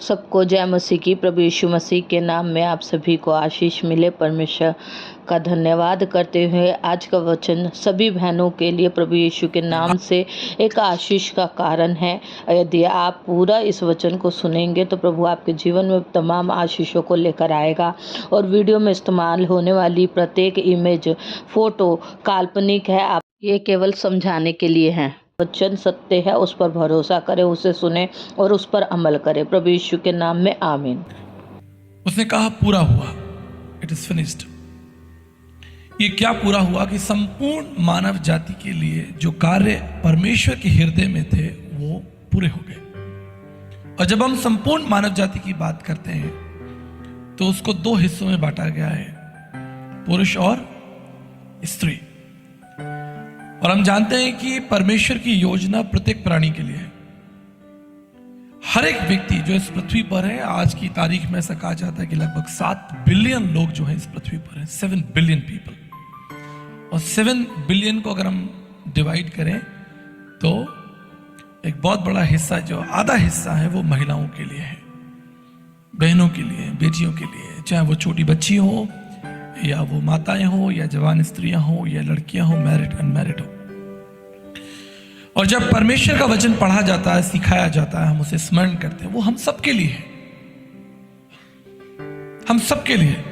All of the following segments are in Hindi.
सबको जय मसीह की। प्रभु यीशु मसीह के नाम में आप सभी को आशीष मिले। परमेश्वर का धन्यवाद करते हुए आज का वचन सभी बहनों के लिए प्रभु यीशु के नाम से एक आशीष का कारण है। यदि आप पूरा इस वचन को सुनेंगे तो प्रभु आपके जीवन में तमाम आशीषों को लेकर आएगा। और वीडियो में इस्तेमाल होने वाली प्रत्येक इमेज, फोटो काल्पनिक है। आप ये केवल समझाने के लिए हैं। वचन सत्य है, उस पर भरोसा करें, उसे सुने और उस पर अमल करें। प्रभु यीशु के नाम में आमीन। उसने कहा पूरा हुआ, इट इज फिनिश्ड। ये क्या पूरा हुआ कि संपूर्ण मानव जाति के लिए जो कार्य परमेश्वर के हृदय में थे वो पूरे हो गए। और जब हम संपूर्ण मानव जाति की बात करते हैं तो उसको दो हिस्सों में बांटा गया है, पुरुष और स्त्री। और हम जानते हैं कि परमेश्वर की योजना प्रत्येक प्राणी के लिए है। हर एक व्यक्ति जो इस पृथ्वी पर है, आज की तारीख में ऐसा कहा जाता है कि लगभग 7 बिलियन लोग जो हैं इस पृथ्वी पर हैं, 7 बिलियन पीपल। और 7 बिलियन को अगर हम डिवाइड करें तो एक बहुत बड़ा हिस्सा, जो आधा हिस्सा है, वो महिलाओं के लिए है, बहनों के लिए, बेटियों के लिए, चाहे वो छोटी बच्ची हो या वो माताएं हो या जवान स्त्रियां हो या लड़कियां हो, मैरिड अनमैरिड हो। और जब परमेश्वर का वचन पढ़ा जाता है, सिखाया जाता है, हम उसे स्मरण करते हैं, वो हम सबके लिए है, हम सबके लिए।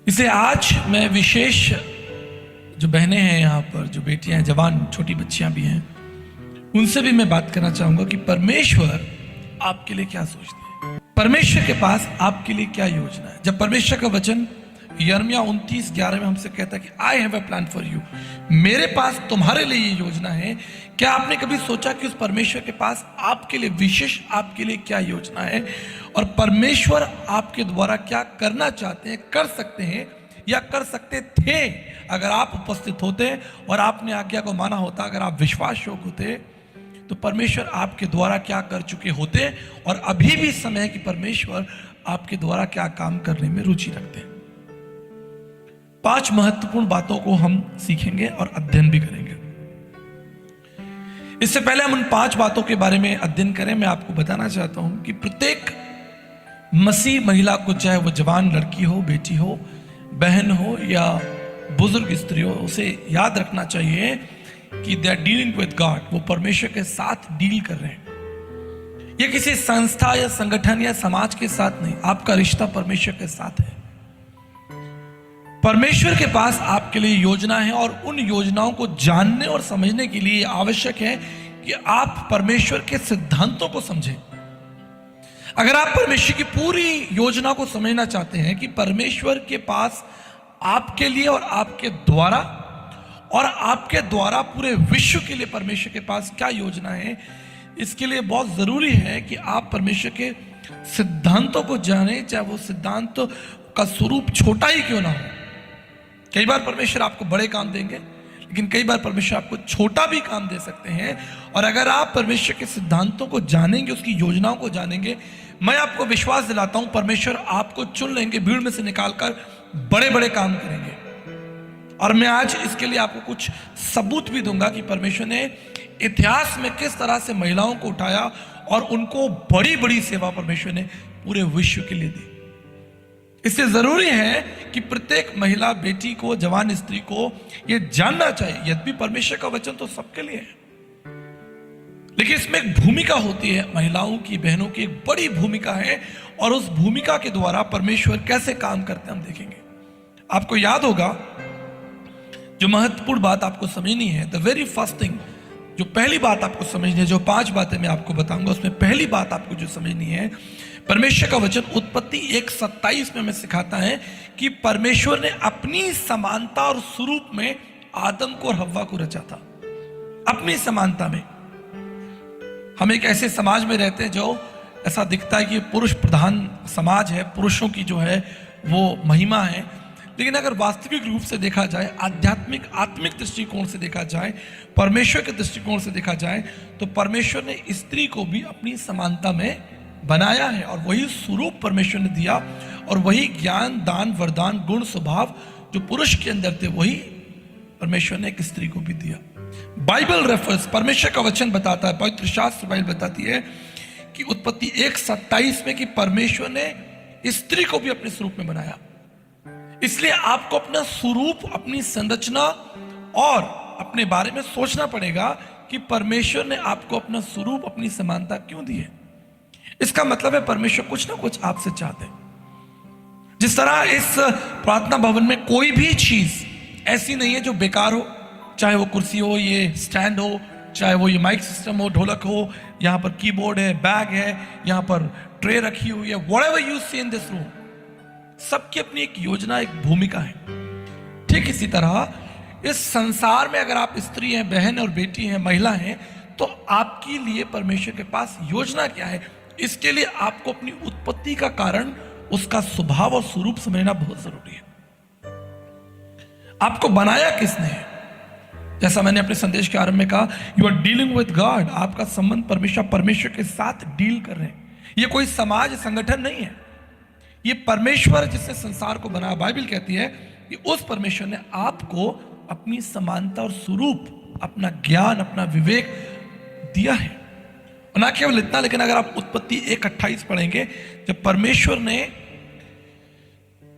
इसे आज मैं विशेष जो बहनें हैं यहाँ पर, जो बेटियां हैं, जवान छोटी बच्चियां भी हैं, उनसे भी मैं बात करना चाहूंगा कि परमेश्वर आपके लिए क्या सोचते हैं, परमेश्वर के पास आपके लिए क्या योजना है। जब परमेश्वर का वचन यिर्मयाह 29:11 में हमसे कहता है कि I have a plan for you, मेरे पास तुम्हारे लिए ये योजना है। क्या आपने कभी सोचा कि उस परमेश्वर के पास आपके लिए विशेष, आपके लिए क्या योजना है, और परमेश्वर आपके द्वारा क्या करना चाहते हैं, कर सकते हैं या कर सकते थे अगर आप उपस्थित होते और आपने आज्ञा को माना होता, अगर आप विश्वास योग्य होते, तो परमेश्वर आपके द्वारा क्या कर चुके होते, और अभी भी समय है कि परमेश्वर आपके द्वारा क्या काम करने में रुचि रखते हैं। 5 महत्वपूर्ण बातों को हम सीखेंगे और अध्ययन भी करेंगे। इससे पहले हम उन 5 बातों के बारे में अध्ययन करें, मैं आपको बताना चाहता हूं कि प्रत्येक मसीह महिला को, चाहे वो जवान लड़की हो, बेटी हो, बहन हो या बुजुर्ग स्त्री हो, उसे याद रखना चाहिए कि they are dealing with God, वो परमेश्वर के साथ डील कर रहे हैं। ये किसी संस्था या संगठन या समाज के साथ नहीं, आपका रिश्ता परमेश्वर के साथ है। परमेश्वर के पास आपके लिए योजना है, और उन योजनाओं को जानने और समझने के लिए आवश्यक है कि आप परमेश्वर के सिद्धांतों को समझें। अगर आप परमेश्वर की पूरी योजना को समझना चाहते हैं कि परमेश्वर के पास आपके लिए और आपके द्वारा पूरे विश्व के लिए परमेश्वर के पास क्या योजना है, इसके लिए बहुत जरूरी है कि आप परमेश्वर के सिद्धांतों को जानें, चाहे वो सिद्धांत का स्वरूप छोटा ही क्यों ना हो। कई बार परमेश्वर आपको बड़े काम देंगे, लेकिन कई बार परमेश्वर आपको छोटा भी काम दे सकते हैं। और अगर आप परमेश्वर के सिद्धांतों को जानेंगे, उसकी योजनाओं को जानेंगे, मैं आपको विश्वास दिलाता हूं परमेश्वर आपको चुन लेंगे, भीड़ में से निकालकर बड़े बड़े काम करेंगे। और मैं आज इसके लिए आपको कुछ सबूत भी दूंगा कि परमेश्वर ने इतिहास में किस तरह से महिलाओं को उठाया और उनको बड़ी बड़ी सेवा परमेश्वर ने पूरे विश्व के लिए दी। इससे जरूरी है कि प्रत्येक महिला, बेटी को, जवान स्त्री को यह जानना चाहिए। यद्यपि परमेश्वर का वचन तो सबके लिए है, लेकिन इसमें एक भूमिका होती है, महिलाओं की, बहनों की एक बड़ी भूमिका है, और उस भूमिका के द्वारा परमेश्वर कैसे काम करते हैं हम देखेंगे। आपको याद होगा, जो महत्वपूर्ण बात आपको समझनी है, द वेरी फर्स्ट थिंग, जो पहली बात आपको समझनी है, जो 5 बातें मैं आपको बताऊंगा, उसमें पहली बात आपको जो समझनी है, परमेश्वर का वचन उत्पत्ति 1:27 में हमें सिखाता है कि परमेश्वर ने अपनी समानता और स्वरूप में आदम को और हव्वा को रचा था। अपनी समानता में। हम एक ऐसे समाज में रहते हैं जो ऐसा दिखता है कि पुरुष प्रधान समाज है, पुरुषों की जो है वो महिमा है, लेकिन अगर वास्तविक रूप से देखा जाए, आत्मिक दृष्टिकोण से देखा जाए, परमेश्वर के दृष्टिकोण से देखा जाए, तो परमेश्वर ने स्त्री को भी अपनी समानता में बनाया है, और वही स्वरूप परमेश्वर ने दिया, और वही ज्ञान, दान, वरदान, गुण, स्वभाव जो पुरुष के अंदर थे, वही परमेश्वर ने एक स्त्री को भी दिया। बाइबल रेफर्स, परमेश्वर का वचन बताता है, पवित्र शास्त्र बाइबल बताती है कि उत्पत्ति 1:27 में कि परमेश्वर ने स्त्री को भी अपने स्वरूप में बनाया। इसलिए आपको अपना स्वरूप, अपनी संरचना और अपने बारे में सोचना पड़ेगा कि परमेश्वर ने आपको अपना स्वरूप, अपनी समानता क्यों दी है। इसका मतलब है परमेश्वर कुछ ना कुछ आपसे चाहते हैं। जिस तरह इस प्रार्थना भवन में कोई भी चीज ऐसी नहीं है जो बेकार हो, चाहे वो कुर्सी हो, ये स्टैंड हो, चाहे वो ये माइक सिस्टम हो, ढोलक हो, यहाँ पर कीबोर्ड है, बैग है, यहाँ पर ट्रे रखी हुई है, whatever you see in this room, सबकी अपनी एक योजना, एक भूमिका है। ठीक इसी तरह इस संसार में अगर आप स्त्री हैं, बहन और बेटी हैं, महिला हैं, तो आपके लिए परमेश्वर के पास योजना क्या है, इसके लिए आपको अपनी उत्पत्ति का कारण, उसका स्वभाव और स्वरूप समझना बहुत जरूरी है। आपको बनाया किसने है? जैसा मैंने अपने संदेश के आरंभ में कहा, you are dealing with God. आपका संबंध परमेश्वर के साथ डील कर रहे हैं। ये कोई समाज संगठन नहीं है, ये परमेश्वर जिसने संसार को बनाया। बाइबल कहती है कि उस परमेश्वर ने आपको अपनी समानता और स्वरूप, अपना ज्ञान, अपना विवेक दिया है। और ना केवल इतना, लेकिन अगर आप उत्पत्ति 1:28 पढ़ेंगे, जब परमेश्वर ने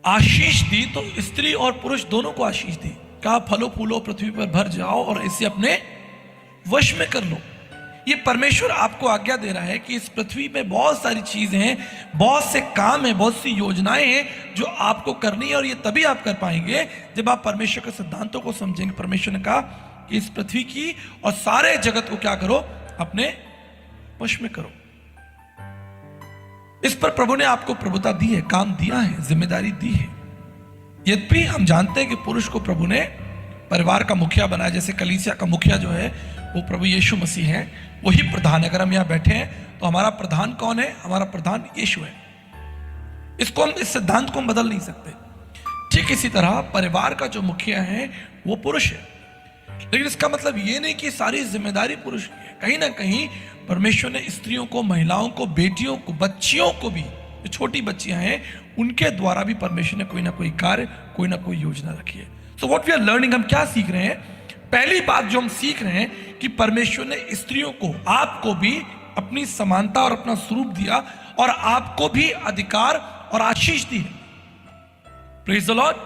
आशीष दी तो स्त्री और पुरुष दोनों को आशीष दी। कहा फलो फूलो, पृथ्वी पर भर जाओ और इसे अपने वश में कर लो। ये परमेश्वर आपको आज्ञा दे रहा है कि इस पृथ्वी में बहुत सारी चीजें हैं, बहुत से काम हैं, बहुत सी योजनाएं हैं जो आपको करनी है। और ये तभी आप कर पाएंगे जब आप परमेश्वर के सिद्धांतों को समझेंगे। परमेश्वर ने कहा कि इस पृथ्वी की और सारे जगत को क्या करो, अपने वश में करो। इस पर प्रभु ने आपको प्रभुता दी है, काम दिया है, जिम्मेदारी दी है। यद्यपि हम जानते हैं कि पुरुष को प्रभु ने परिवार का मुखिया बनाया। जैसे कलीसिया का मुखिया जो है वो प्रभु यीशु मसीह है, वही प्रधान है। अगर हम यहां बैठे हैं तो हमारा प्रधान कौन है? हमारा प्रधान यीशु है। इसको हम, इस सिद्धांत को हम बदल नहीं सकते। ठीक इसी तरह परिवार का जो मुखिया है वो पुरुष है, लेकिन इसका मतलब ये नहीं कि सारी जिम्मेदारी पुरुष की है। कहीं ना कहीं परमेश्वर ने स्त्रियों को, महिलाओं को, बेटियों को, बच्चियों को भी, जो छोटी बच्चियां हैं उनके द्वारा भी परमेश्वर ने कोई ना कोई कार्य, कोई ना कोई योजना रखी है। So what we are learning, हम क्या सीख रहे हैं? पहली बात जो हम सीख रहे हैं कि परमेश्वर ने स्त्रियों को, आपको भी अपनी समानता और अपना स्वरूप दिया और आपको भी अधिकार और आशीष दी है। Praise the Lord.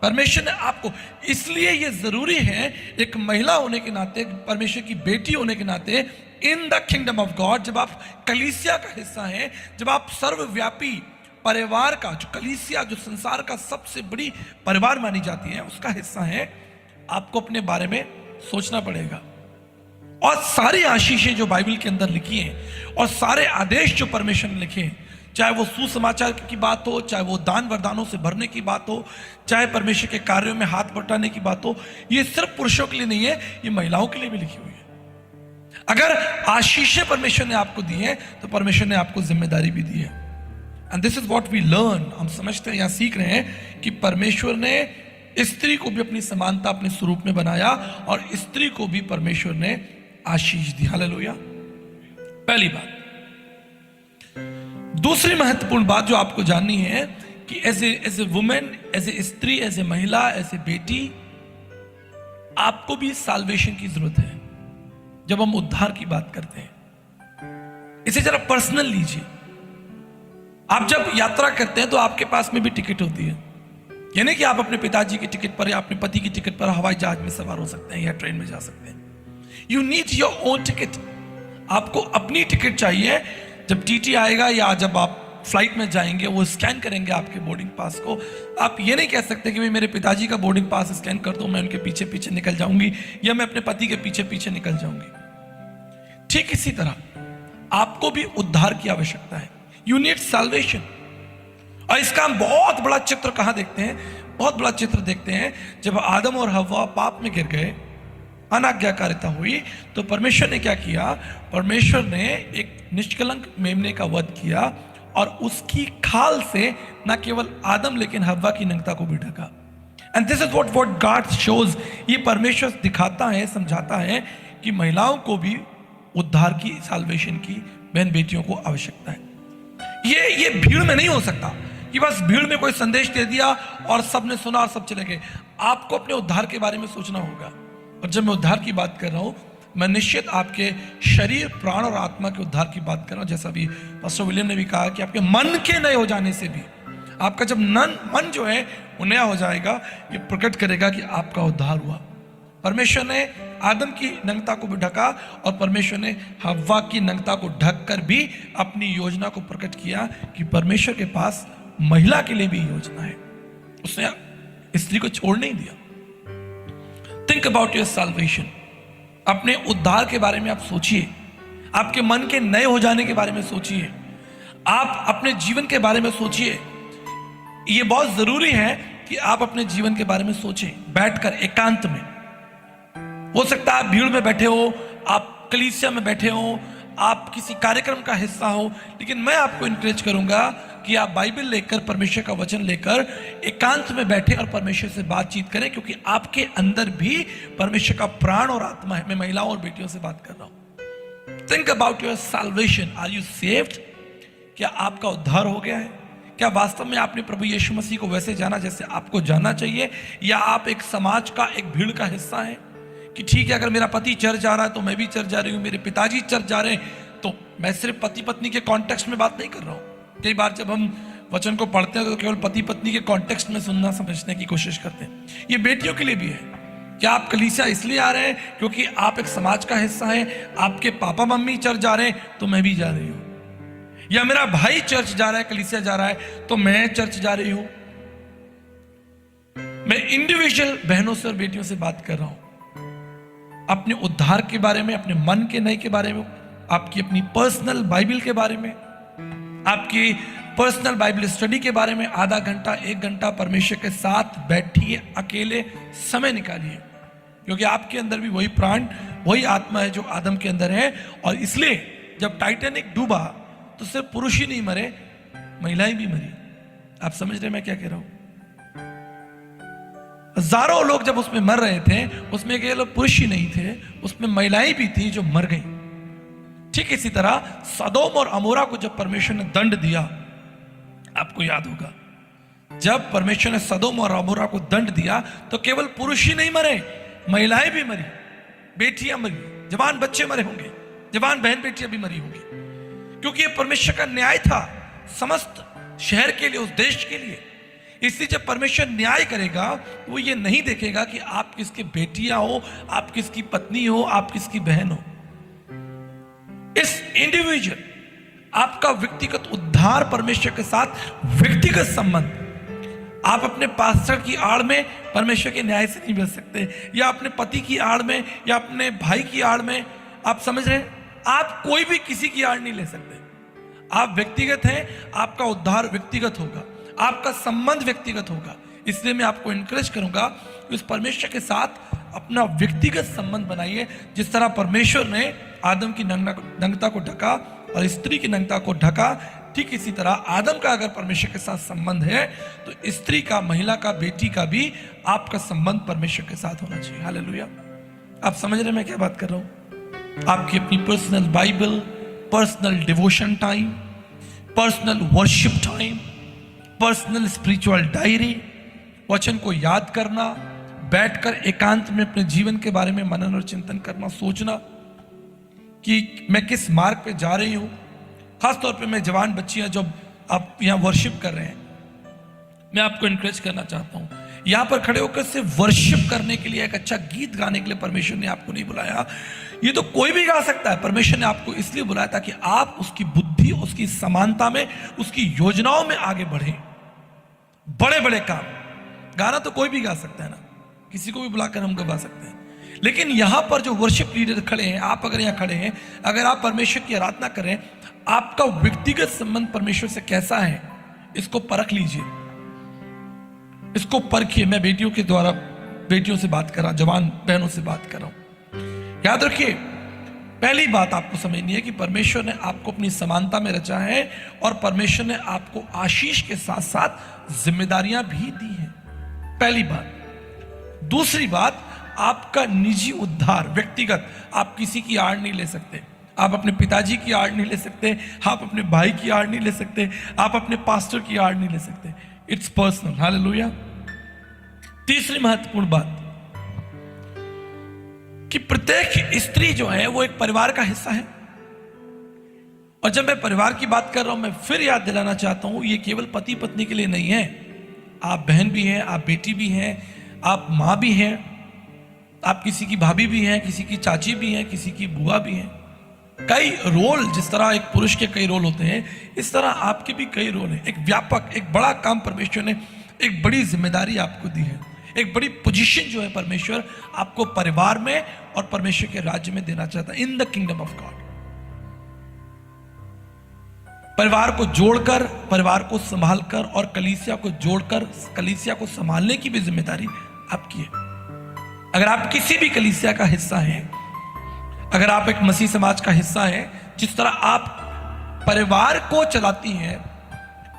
परमेश्वर ने आपको, इसलिए यह जरूरी है एक महिला होने के नाते, परमेश्वर की बेटी होने के नाते, in the kingdom of God, जब आप कलीसिया का हिस्सा हैं, जब आप सर्वव्यापी परिवार का, जो कलीसिया, जो संसार का सबसे बड़ी परिवार मानी जाती है, उसका हिस्सा है, आपको अपने बारे में सोचना पड़ेगा। और सारी आशीषें जो बाइबल के अंदर लिखी हैं और सारे आदेश जो परमेश्वर ने लिखे हैं, चाहे वो सुसमाचार की बात हो, चाहे वो दान वरदानों से भरने की बात हो, चाहे परमेश्वर के कार्यों में हाथ बटाने की बात हो, ये सिर्फ पुरुषों के लिए नहीं है, ये महिलाओं के लिए भी लिखी हुई है। अगर आशीषें परमेश्वर ने आपको दी है तो परमेश्वर ने आपको जिम्मेदारी भी दी है। And this is what we learn. हम समझते हैं, यहां सीख रहे हैं कि परमेश्वर ने स्त्री को भी अपनी समानता, अपने स्वरूप में बनाया और स्त्री को भी परमेश्वर ने आशीष दी। हालेलुया। पहली बात। दूसरी महत्वपूर्ण बात जो आपको जाननी है कि as a woman, as a स्त्री, एज ए महिला, एज ए बेटी, आपको भी साल्वेशन की जरूरत है। जब हम उद्धार की बात करते हैं, इसे जरा पर्सनल लीजिए। आप जब यात्रा करते हैं तो आपके पास में भी टिकट होती है। यानी कि आप अपने पिताजी की टिकट पर या अपने पति की टिकट पर हवाई जहाज में सवार हो सकते हैं या ट्रेन में जा सकते हैं। You need your own ticket. आपको अपनी टिकट चाहिए। जब टीटी आएगा या जब आप फ्लाइट में जाएंगे, वो स्कैन करेंगे आपके बोर्डिंग पास को। आप ये नहीं कह सकते कि भाई मेरे पिताजी का बोर्डिंग पास स्कैन कर दो, मैं उनके पीछे पीछे निकल जाऊंगी या मैं अपने पति के पीछे पीछे निकल जाऊंगी। ठीक इसी तरह आपको भी उद्धार की आवश्यकता है। You need salvation. और इसका हम बहुत बड़ा चित्र कहां देखते हैं? बहुत बड़ा चित्र देखते हैं जब आदम और हव्वा पाप में गिर गए, अनाज्ञाकारिता हुई, तो परमेश्वर ने क्या किया? परमेश्वर ने एक निष्कलंक मेमने का वध किया और उसकी खाल से न केवल आदम लेकिन हव्वा की नग्नता को भी ढका। And this is what God shows. ये परमेश्वर दिखाता है, समझाता है कि महिलाओं को भी उद्धार की, साल्वेशन की, बहन बेटियों को आवश्यकता है। ये भीड़ में नहीं हो सकता कि बस भीड़ में कोई संदेश दे दिया और सबने सुना और सब चले गए। आपको अपने उद्धार के बारे में सोचना होगा। और जब मैं उद्धार की बात कर रहा हूं मैं निश्चित आपके शरीर, प्राण और आत्मा के उद्धार की बात कर रहा हूं। जैसा भी पास्टर विलियम ने भी कहा कि आपके मन के नए हो जाने से भी, आपका जब मन जो है वो नया हो जाएगा, ये प्रकट करेगा कि आपका उद्धार हुआ। परमेश्वर ने आदम की नग्नता को भी ढका और परमेश्वर ने हव्वा की नग्नता को ढककर भी अपनी योजना को प्रकट किया कि परमेश्वर के पास महिला के लिए भी योजना है। उसने स्त्री को छोड़ नहीं दिया। Think about your salvation. अपने उद्धार के बारे में आप सोचिए, आपके मन के नए हो जाने के बारे में सोचिए, आप अपने जीवन के बारे में सोचिए। यह बहुत जरूरी है कि आप अपने जीवन के बारे में सोचें, बैठकर एकांत में। हो सकता है आप भीड़ में बैठे हो, आप कलीसिया में बैठे हो, आप किसी कार्यक्रम का हिस्सा हो, लेकिन मैं आपको इनकरेज करूंगा कि आप बाइबल लेकर, परमेश्वर का वचन लेकर एकांत में बैठे और परमेश्वर से बातचीत करें, क्योंकि आपके अंदर भी परमेश्वर का प्राण और आत्मा है। मैं महिलाओं और बेटियों से बात कर रहा हूं। Think about your salvation. Are you saved? क्या आपका उद्धार हो गया है? क्या वास्तव में आपने प्रभु यीशु मसीह को वैसे जाना जैसे आपको जानना चाहिए, या आप एक समाज का, एक भीड़ का हिस्सा है कि ठीक है, अगर मेरा पति चर्च जा रहा है तो मैं भी चर्च जा रही हूं, मेरे पिताजी चर्च जा रहे हैं, तो मैं सिर्फ पति पत्नी के कॉन्टेक्स्ट में बात नहीं कर रहा हूं। कई बार जब हम वचन को पढ़ते हैं तो केवल पति पत्नी के कॉन्टेक्स्ट में सुनना, समझने की कोशिश करते हैं। ये बेटियों के लिए भी है। क्या आप कलीसिया इसलिए आ रहे हैं क्योंकि आप एक समाज का हिस्सा हैं, आपके पापा मम्मी चर्च जा रहे हैं तो मैं भी जा रही हूं, या मेरा भाई चर्च जा रहा है, कलीसिया जा रहा है तो मैं चर्च जा रही हूं। मैं इंडिविजुअल बहनों से और बेटियों से बात कर रहा हूं, अपने उद्धार के बारे में, अपने मन के नए के बारे में, आपकी अपनी पर्सनल बाइबल के बारे में, आपकी पर्सनल बाइबल स्टडी के बारे में। आधा घंटा, 1 घंटा परमेश्वर के साथ बैठिए, अकेले समय निकालिए, क्योंकि आपके अंदर भी वही प्राण, वही आत्मा है जो आदम के अंदर है। और इसलिए जब टाइटैनिक डूबा तो सिर्फ पुरुष ही नहीं मरे, महिलाएं भी मरी। आप समझ रहे मैं क्या कह रहा हूं? हजारों लोग जब उसमें मर रहे थे, उसमें केवल पुरुष ही नहीं थे, उसमें महिलाएं भी थी जो मर गईं। ठीक इसी तरह सदोम और अमोरा को जब परमेश्वर ने दंड दिया, आपको याद होगा, जब परमेश्वर ने सदोम और अमोरा को दंड दिया तो केवल पुरुष ही नहीं मरे, महिलाएं भी मरी, बेटियां मरी, जवान बच्चे मरे होंगे, जवान बहन बेटियां भी मरी होंगी, क्योंकि ये परमेश्वर का न्याय था समस्त शहर के लिए, उस देश के लिए। इसलिए जब परमेश्वर न्याय करेगा वो ये नहीं देखेगा कि आप किसकी बेटियां हो, आप किसकी पत्नी हो, आप किसकी बहन हो। इस इंडिविजुअल, आपका व्यक्तिगत उद्धार, परमेश्वर के साथ व्यक्तिगत संबंध। आप अपने पास्टर की आड़ में परमेश्वर के न्याय से नहीं बच सकते, या अपने पति की आड़ में, या अपने भाई की आड़ में। आप समझ रहे हैं? आप कोई भी किसी की आड़ नहीं ले सकते। आप व्यक्तिगत हैं, आपका उद्धार व्यक्तिगत होगा, आपका संबंध व्यक्तिगत होगा। इसलिए मैं आपको इनकरेज करूंगा कि उस परमेश्वर के साथ अपना व्यक्तिगत संबंध बनाइए। जिस तरह परमेश्वर ने आदम की नग्नता को ढका और स्त्री की नग्नता को ढका, ठीक इसी तरह आदम का अगर परमेश्वर के साथ संबंध है तो स्त्री का, महिला का, बेटी का भी आपका संबंध परमेश्वर के साथ होना चाहिए। हालेलुया। आप समझ रहे मैं क्या बात कर रहा हूं? आपकी अपनी personal Bible, personal devotion time, personal worship time, personal spiritual diary, वचन को याद करना, बैठकर एकांत में अपने जीवन के बारे में मनन और चिंतन करना, सोचना कि मैं किस मार्ग पे जा रही हूं। खासतौर पे मैं जवान बच्चियां जब आप यहां वर्शिप कर रहे हैं, मैं आपको इनकरेज करना चाहता हूं, यहां पर खड़े होकर सिर्फ वर्शिप करने के लिए, एक अच्छा गीत गाने के लिए परमेश्वर ने आपको नहीं बुलाया। ये तो कोई भी गा सकता है। परमेश्वर ने आपको इसलिए बुलाया ताकि आप उसकी बुद्धि, उसकी समानता में, उसकी योजनाओं में आगे बढ़े। बड़े बड़े काम, गाना तो कोई भी गा सकता है ना, किसी को भी बुलाकर हम गवा सकते हैं, लेकिन यहां पर जो वर्शिप लीडर खड़े हैं, आप अगर यहां खड़े हैं, अगर आप परमेश्वर की आराधना करें, आपका व्यक्तिगत संबंध परमेश्वर से कैसा है, इसको परख लीजिए, इसको परखिए। मैं बेटियों के द्वारा, बेटियों से बात कर रहा हूं, जवान बहनों से बात कर रहा हूं। याद रखिए, पहली बात आपको समझनी है कि परमेश्वर ने आपको अपनी समानता में रचा है और परमेश्वर ने आपको आशीष के साथ साथ जिम्मेदारियां भी दी हैं। पहली बात। दूसरी बात, आपका निजी उद्धार व्यक्तिगत, आप किसी की आड़ नहीं ले सकते। आप अपने पिताजी की आड़ नहीं ले सकते, आप अपने भाई की आड़ नहीं ले सकते, आप अपने पास्टर की आड़ नहीं ले सकते। It's personal. हालेलुया। तीसरी महत्वपूर्ण बात कि प्रत्येक स्त्री जो है वो एक परिवार का हिस्सा है। और जब मैं परिवार की बात कर रहा हूं, मैं फिर याद दिलाना चाहता हूं, ये केवल पति पत्नी के लिए नहीं है। आप बहन भी हैं, आप बेटी भी हैं, आप माँ भी हैं, आप किसी की भाभी भी हैं, किसी की चाची भी हैं, किसी की बुआ भी हैं। कई रोल, जिस तरह एक पुरुष के कई रोल होते हैं, इस तरह आपके भी कई रोल हैं। एक व्यापक, एक बड़ा काम परमेश्वर ने, एक बड़ी जिम्मेदारी आपको दी है, एक बड़ी पोजीशन जो है परमेश्वर आपको परिवार में और परमेश्वर के राज्य में देना चाहता है, in the kingdom of God. परिवार को जोड़कर, परिवार को संभालकर और कलीसिया को जोड़कर कलीसिया को संभालने की भी जिम्मेदारी आपकी है। अगर आप किसी भी कलीसिया का हिस्सा हैं, अगर आप एक मसीह समाज का हिस्सा हैं, जिस तरह आप परिवार को चलाती हैं,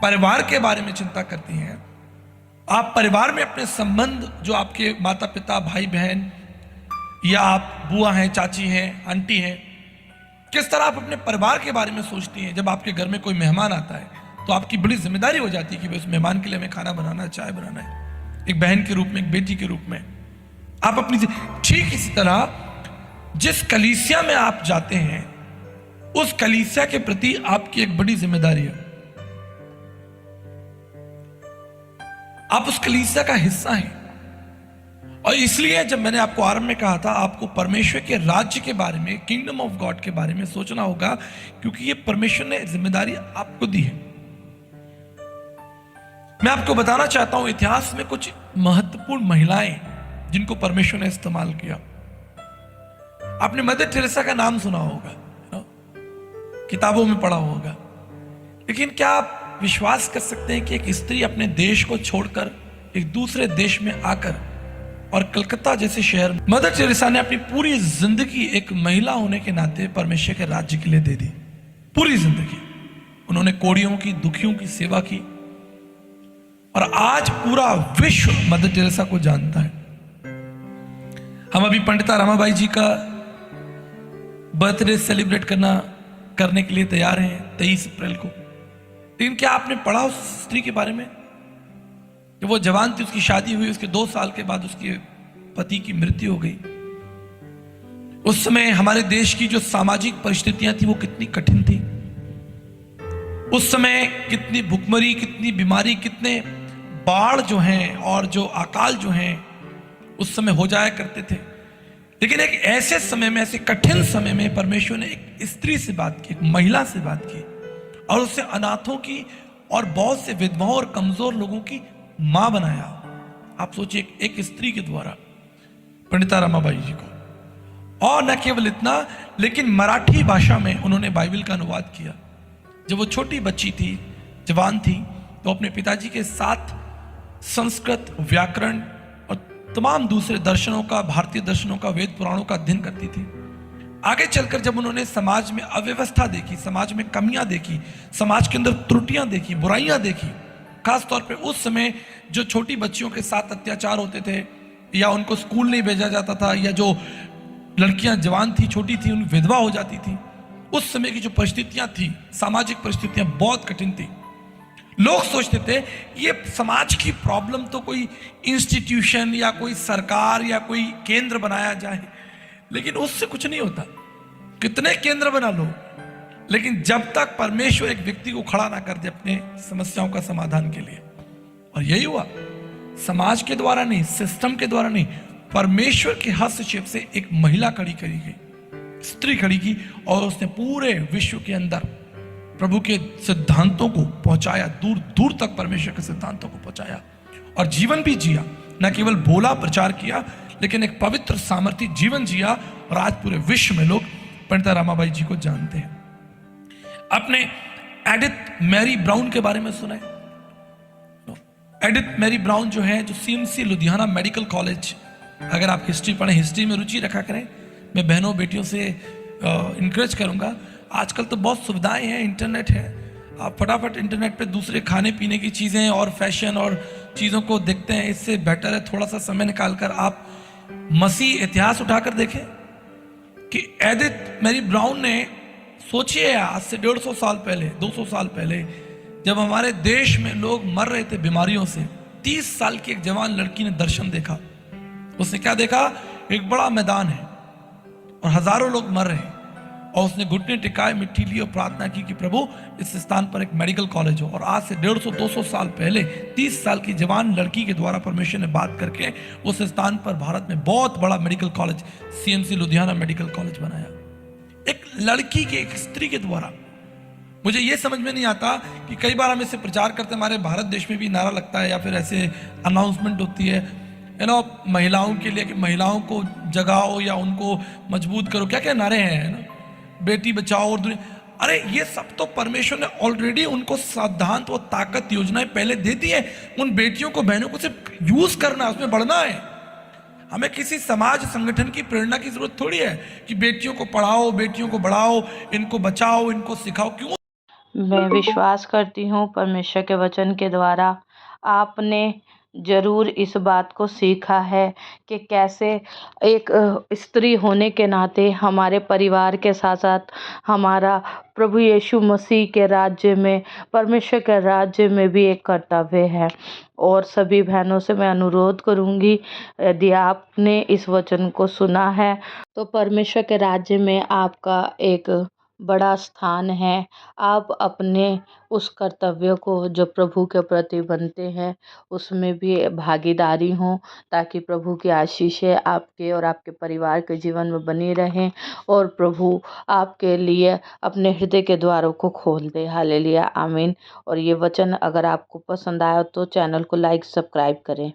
परिवार के बारे में चिंता करती हैं, आप परिवार में अपने संबंध, जो आपके माता पिता, भाई बहन, या आप बुआ हैं, चाची हैं, आंटी हैं, किस तरह आप अपने परिवार के बारे में सोचती हैं। जब आपके घर में कोई मेहमान आता है तो आपकी बड़ी जिम्मेदारी हो जाती है कि उस मेहमान के लिए हमें खाना बनाना है, चाय बनाना है, एक बहन के रूप में, एक बेटी के रूप में आप अपनी। ठीक इसी तरह जिस कलीसिया में आप जाते हैं, उस कलीसिया के प्रति आपकी एक बड़ी जिम्मेदारी है। आप उस कलीसिया का हिस्सा हैं। और इसलिए जब मैंने आपको आरंभ में कहा था, आपको परमेश्वर के राज्य के बारे में, किंगडम ऑफ गॉड के बारे में सोचना होगा, क्योंकि ये परमेश्वर ने जिम्मेदारी आपको दी है। मैं आपको बताना चाहता हूं, इतिहास में कुछ महत्वपूर्ण महिलाएं जिनको परमेश्वर ने इस्तेमाल किया। आपने मदर टेरेसा का नाम सुना होगा, किताबों में पढ़ा होगा, लेकिन क्या आप विश्वास कर सकते हैं कि एक स्त्री अपने देश को छोड़कर एक दूसरे देश में आकर, और कलकत्ता जैसे शहर में, मदर टेरेसा ने अपनी पूरी जिंदगी एक महिला होने के नाते परमेश्वर के राज्य के लिए दे दी। पूरी जिंदगी उन्होंने कोड़ियों की, दुखियों की सेवा की, और आज पूरा विश्व मदर टेरेसा को जानता है। हम अभी पंडिता रमाबाई जी का बर्थडे सेलिब्रेट करने के लिए तैयार हैं 23 अप्रैल को। लेकिन क्या आपने पढ़ा उस स्त्री के बारे में? जब वो जवान थी, उसकी शादी हुई, उसके 2 साल के बाद उसके पति की मृत्यु हो गई। उस समय हमारे देश की जो सामाजिक परिस्थितियां थी वो कितनी कठिन थी। उस समय कितनी भुखमरी, कितनी बीमारी, कितने बाढ़ जो हैं और जो अकाल जो हैं उस समय हो जाया करते थे। लेकिन एक ऐसे समय में, ऐसे कठिन समय में परमेश्वर ने एक स्त्री से बात की, एक महिला से बात की, और उससे अनाथों की और बहुत से विधवाओं और कमजोर लोगों की मां बनाया। आप सोचिए, एक स्त्री के द्वारा पंडिता रमाबाई जी को। और न केवल इतना, लेकिन मराठी भाषा में उन्होंने बाइबल का अनुवाद किया। जब वो छोटी बच्ची थी, जवान थी, तो अपने पिताजी के साथ संस्कृत, व्याकरण और तमाम दूसरे दर्शनों का, भारतीय दर्शनों का, वेद पुराणों का अध्ययन करती थी। आगे चलकर जब उन्होंने समाज में अव्यवस्था देखी, समाज में कमियां देखी, समाज के अंदर त्रुटियां देखी, बुराइयां देखी, खास तौर पे उस समय जो छोटी बच्चियों के साथ अत्याचार होते थे, या उनको स्कूल नहीं भेजा जाता था, या जो लड़कियां जवान थी, छोटी थी, उन विधवा हो जाती थी, उस समय की जो परिस्थितियां थी, सामाजिक परिस्थितियां बहुत कठिन थी। लोग सोचते थे ये समाज की प्रॉब्लम तो कोई इंस्टीट्यूशन या कोई सरकार या कोई केंद्र बनाया जाए, लेकिन उससे कुछ नहीं होता। कितने केंद्र बना लो, लेकिन जब तक परमेश्वर एक व्यक्ति को खड़ा ना कर दे अपने समस्याओं का समाधान के लिए। और यही हुआ, समाज के द्वारा नहीं, सिस्टम के द्वारा नहीं, परमेश्वर के हस्तक्षेप से एक महिला खड़ी करी गई, स्त्री खड़ी की, और उसने पूरे विश्व के अंदर प्रभु के सिद्धांतों को पहुंचाया, दूर दूर तक परमेश्वर के सिद्धांतों को पहुंचाया, और जीवन भी जिया। न केवल बोला, प्रचार किया, लेकिन एक पवित्र सामर्थी जीवन जिया। और आज पूरे विश्व में लोग पंडिता रमाबाई जी को जानते हैं। आपने एडिथ मैरी ब्राउन के बारे में सुना है? एडिथ मैरी ब्राउन जो है, जो सीएमसी लुधियाना मेडिकल कॉलेज, अगर आप हिस्ट्री पढ़ें, हिस्ट्री में रुचि रखा करें, मैं बहनों बेटियों से इंकरेज करूंगा। आजकल तो बहुत सुविधाएं हैं, इंटरनेट है, आप फटाफट इंटरनेट पे दूसरे खाने पीने की चीज़ें और फैशन और चीज़ों को देखते हैं। इससे बेटर है थोड़ा सा समय निकालकर आप मसीह इतिहास उठाकर देखें कि एडिथ मैरी ब्राउन ने, सोचिए आज से 150 साल पहले, 200 साल पहले, जब हमारे देश में लोग मर रहे थे बीमारियों से, 30 साल की एक जवान लड़की ने दर्शन देखा। उसने क्या देखा? एक बड़ा मैदान है, और हजारों लोग मर रहे हैं, और उसने घुटने टिकाए, मिट्टी ली और प्रार्थना की कि प्रभु इस स्थान पर एक मेडिकल कॉलेज हो। और आज से 150-200 साल पहले 30 साल की जवान लड़की के द्वारा परमेश्वर ने बात करके उस स्थान पर भारत में बहुत बड़ा medical college, CMC Ludhiana medical college बनाया, एक लड़की के, एक स्त्री के द्वारा। मुझे ये समझ में नहीं आता कि कई बार हम इसे प्रचार करते, हमारे भारत देश में भी नारा लगता है या फिर ऐसे अनाउंसमेंट होती है महिलाओं के लिए कि महिलाओं को जगाओ या उनको मजबूत करो, क्या क्या नारे हैं ना, बेटी बचाओ और दुनिया। अरे ये सब तो परमेश्वर ने ऑलरेडी उनको सिद्धांत और ताकत योजनाएं पहले दे दी है। उन बेटियों को, बहनों को सिर्फ यूज करना, उसमें बढ़ना है। हमें किसी समाज संगठन की प्रेरणा की जरूरत थोड़ी है कि बेटियों को पढ़ाओ, बेटियों को बढ़ाओ, इनको बचाओ, इनको सिखाओ। क्यों? मैं विश्वास करती हूँ परमेश्वर के वचन के द्वारा आपने ज़रूर इस बात को सीखा है कि कैसे एक स्त्री होने के नाते हमारे परिवार के साथ साथ हमारा प्रभु यीशु मसीह के राज्य में, परमेश्वर के राज्य में भी एक कर्तव्य है। और सभी बहनों से मैं अनुरोध करूँगी, यदि आपने इस वचन को सुना है तो परमेश्वर के राज्य में आपका एक बड़ा स्थान है। आप अपने उस कर्तव्य को जो प्रभु के प्रति बनते हैं उसमें भी भागीदारी हों, ताकि प्रभु की आशीषें आपके और आपके परिवार के जीवन में बनी रहें और प्रभु आपके लिए अपने हृदय के द्वारों को खोल दे। हालेलुया, आमीन। और ये वचन अगर आपको पसंद आया तो चैनल को लाइक सब्सक्राइब करें।